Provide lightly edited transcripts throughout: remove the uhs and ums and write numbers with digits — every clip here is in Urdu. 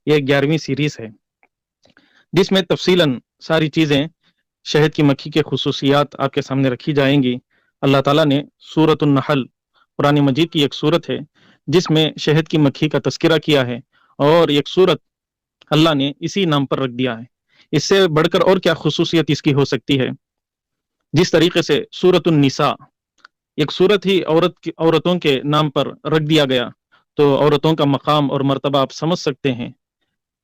یہ 11ویں سیریز ہے جس میں تفصیلاً ساری چیزیں شہد کی مکھی کے خصوصیات آپ کے سامنے رکھی جائیں گی۔ اللہ تعالیٰ نے سورۃ النحل قرآن مجید کی ایک سورت ہے جس میں شہد کی مکھی کا تذکرہ کیا ہے، اور ایک سورت اللہ نے اسی نام پر رکھ دیا ہے۔ اس سے بڑھ کر اور کیا خصوصیت اس کی ہو سکتی ہے؟ جس طریقے سے سورۃ النساء ایک سورت ہی عورتوں کے نام پر رکھ دیا گیا، تو عورتوں کا مقام اور مرتبہ آپ سمجھ سکتے ہیں۔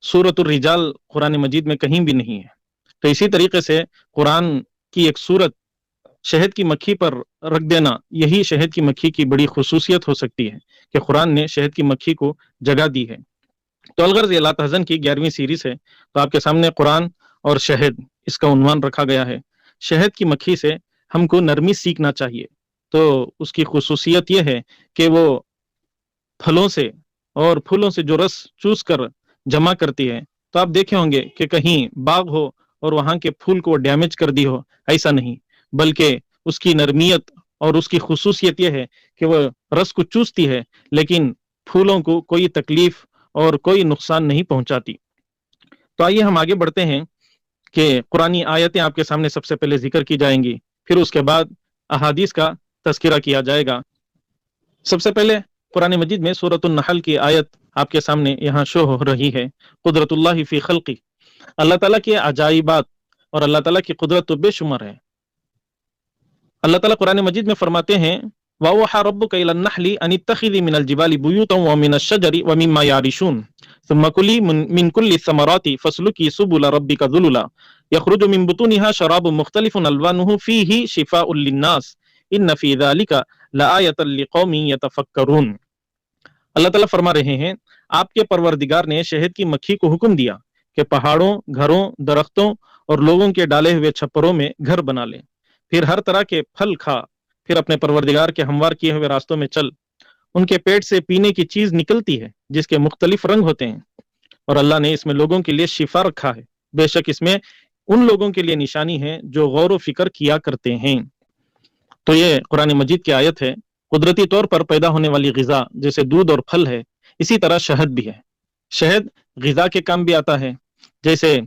سورۃ الرجال قرآن مجید میں کہیں بھی نہیں ہے، تو اسی طریقے سے قرآن کی ایک سورت شہد کی مکھی پر رکھ دینا، یہی شہد کی مکھی کی بڑی خصوصیت ہو سکتی ہے کہ قرآن نے شہد کی مکھی کو جگہ دی ہے۔ تو الغرض یہ لا تحزن کی 11ویں سیریز ہے، تو آپ کے سامنے قرآن اور شہد اس کا عنوان رکھا گیا ہے۔ شہد کی مکھی سے ہم کو نرمی سیکھنا چاہیے، تو اس کی خصوصیت یہ ہے کہ وہ پھلوں سے اور پھولوں سے جو رس چوس کر جمع کرتی ہے، تو آپ دیکھے ہوں گے کہ کہیں باغ ہو اور وہاں کے پھول کو ڈیمیج کر دی ہو، ایسا نہیں، بلکہ اس کی نرمیت اور اس کی خصوصیت یہ ہے کہ وہ رس کو چوستی ہے لیکن پھولوں کو کوئی تکلیف اور کوئی نقصان نہیں پہنچاتی۔ تو آئیے ہم آگے بڑھتے ہیں کہ قرآنی آیتیں آپ کے سامنے سب سے پہلے ذکر کی جائیں گی، پھر اس کے بعد احادیث کا تذکرہ کیا جائے گا۔ سب سے پہلے قرآن مجید میں سورۃ النحل کی آیت آپ کے سامنے یہاں شو ہو رہی ہے۔ قدرت اللہ فی خلقی، اللہ تعالیٰ کی عجائبات اور اللہ تعالیٰ کی قدرت تو بے شمار ہے۔ اللہ تعالیٰ قرآن مجید میں فرماتے ہیں وَأَوْحَىٰ رَبُّكَ إِلَى النَّحْلِ أَنِ اتَّخِذِي مِنَ الْجِبَالِ بُيُوتًا وَمِنَ الشَّجَرِ وَمِمَّا يَعْرِشُونَ ثُمَّ كُلِي مِن كُلِّ الثَّمَرَاتِ فَاسْلُكِي سُبُلَ رَبِّكَ ذُلُلًا يَخْرُجُ مِن بُطُونِهَا شَرَابٌ مُخْتَلِفٌ أَلْوَانُهُ فِيهِ شِفَاءٌ لِلنَّاسِ إِنَّ فِي ذَلِكَ لَآيَةً لِقَوْمٍ يَتَفَكَّرُونَ۔ اللہ تعالیٰ فرما رہے ہیں آپ کے پروردگار نے شہد کی مکھی کو حکم دیا کہ پہاڑوں، گھروں، درختوں اور لوگوں کے ڈالے ہوئے چھپروں میں گھر بنا لے، پھر ہر طرح کے پھل کھا، پھر اپنے پروردگار کے ہموار کیے ہوئے راستوں میں چل۔ ان کے پیٹ سے پینے کی چیز نکلتی ہے جس کے مختلف رنگ ہوتے ہیں، اور اللہ نے اس میں لوگوں کے لیے شفا رکھا ہے، بے شک اس میں ان لوگوں کے لیے نشانی ہے جو غور و فکر کیا کرتے ہیں۔ تو یہ قرآن مجید کی آیت ہے۔ قدرتی طور پر پیدا ہونے والی غذا جیسے دودھ اور پھل ہے، اسی طرح شہد بھی ہے۔ شہد غذا کے کام بھی آتا ہے، جیسے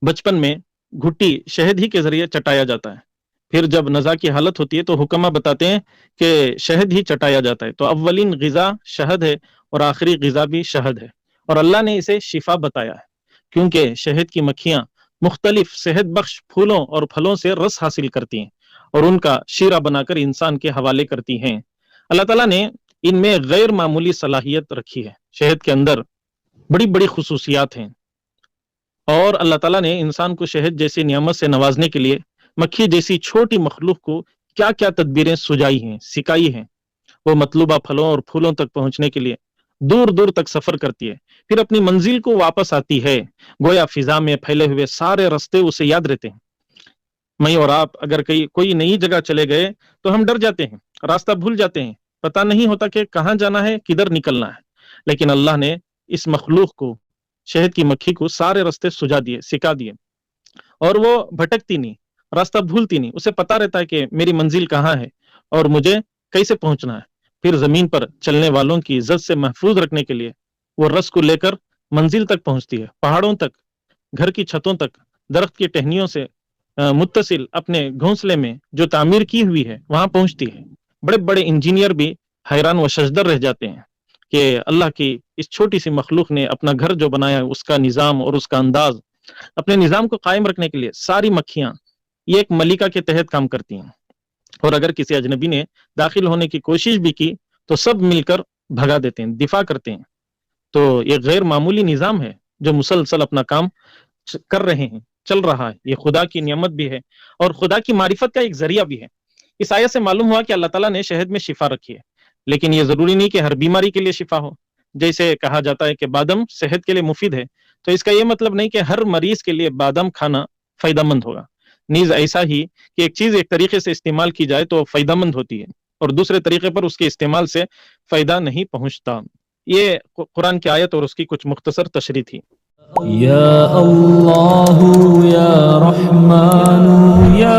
بچپن میں گھٹی شہد ہی کے ذریعے چٹایا جاتا ہے، پھر جب نزا کی حالت ہوتی ہے تو حکمہ بتاتے ہیں کہ شہد ہی چٹایا جاتا ہے۔ تو اولین غذا شہد ہے اور آخری غذا بھی شہد ہے، اور اللہ نے اسے شفا بتایا ہے کیونکہ شہد کی مکھیاں مختلف صحت بخش پھولوں اور پھلوں سے رس حاصل کرتی ہیں اور ان کا شیرہ بنا کر انسان کے حوالے کرتی ہیں۔ اللہ تعالیٰ نے ان میں غیر معمولی صلاحیت رکھی ہے، شہد کے اندر بڑی بڑی خصوصیات ہیں، اور اللہ تعالیٰ نے انسان کو شہد جیسی نعمت سے نوازنے کے لیے مکھی جیسی چھوٹی مخلوق کو کیا کیا تدبیریں سجائی ہیں، سکھائی ہیں۔ وہ مطلوبہ پھلوں اور پھولوں تک پہنچنے کے لیے دور دور تک سفر کرتی ہے، پھر اپنی منزل کو واپس آتی ہے، گویا فضا میں پھیلے ہوئے سارے راستے اسے یاد رہتے ہیں۔ میں اور آپ اگر کوئی نئی جگہ چلے گئے تو ہم ڈر جاتے ہیں، راستہ بھول جاتے ہیں، پتہ نہیں ہوتا کہ کہاں جانا ہے، کدھر نکلنا ہے، لیکن اللہ نے اس مخلوق کو، شہد کی مکھی کو، سارے راستے سجا دیے، سکھا دیے، اور وہ بھٹکتی نہیں، راستہ بھولتی نہیں، اسے پتہ رہتا ہے کہ میری منزل کہاں ہے اور مجھے کیسے پہنچنا ہے۔ پھر زمین پر چلنے والوں کی عزت سے محفوظ رکھنے کے لیے وہ رس کو لے کر منزل تک پہنچتی ہے، پہاڑوں تک، گھر کی چھتوں تک، درخت کی ٹہنیوں سے متصل اپنے گھونسلے میں جو تعمیر کی ہوئی ہے وہاں پہنچتی ہے۔ بڑے بڑے انجینئر بھی حیران و ششدر رہ جاتے ہیں کہ اللہ کی اس چھوٹی سی مخلوق نے اپنا گھر جو بنایا ہے، اس کا نظام اور اس کا انداز، اپنے نظام کو قائم رکھنے کے لیے ساری مکھیاں یہ ایک ملکہ کے تحت کام کرتی ہیں، اور اگر کسی اجنبی نے داخل ہونے کی کوشش بھی کی تو سب مل کر بھگا دیتے ہیں، دفاع کرتے ہیں۔ تو یہ غیر معمولی نظام ہے جو مسلسل اپنا کام کر رہے ہیں، چل رہا ہے۔ یہ خدا کی نعمت بھی ہے اور خدا کی معرفت کا ایک ذریعہ بھی ہے۔ اس آیت سے معلوم ہوا کہ اللہ تعالیٰ نے شہد میں شفا رکھی ہے، لیکن یہ ضروری نہیں کہ ہر بیماری کے لیے شفا ہو۔ جیسے کہا جاتا ہے کہ بادام صحت کے لیے مفید ہے، تو اس کا یہ مطلب نہیں کہ ہر مریض کے لیے بادام کھانا فائدہ مند ہوگا۔ نیز ایسا ہی کہ ایک چیز ایک طریقے سے استعمال کی جائے تو فائدہ مند ہوتی ہے اور دوسرے طریقے پر اس کے استعمال سے فائدہ نہیں پہنچتا۔ یہ قرآن کی آیت اور اس کی کچھ مختصر تشریح تھی۔ یا اللہ یا رحمان یا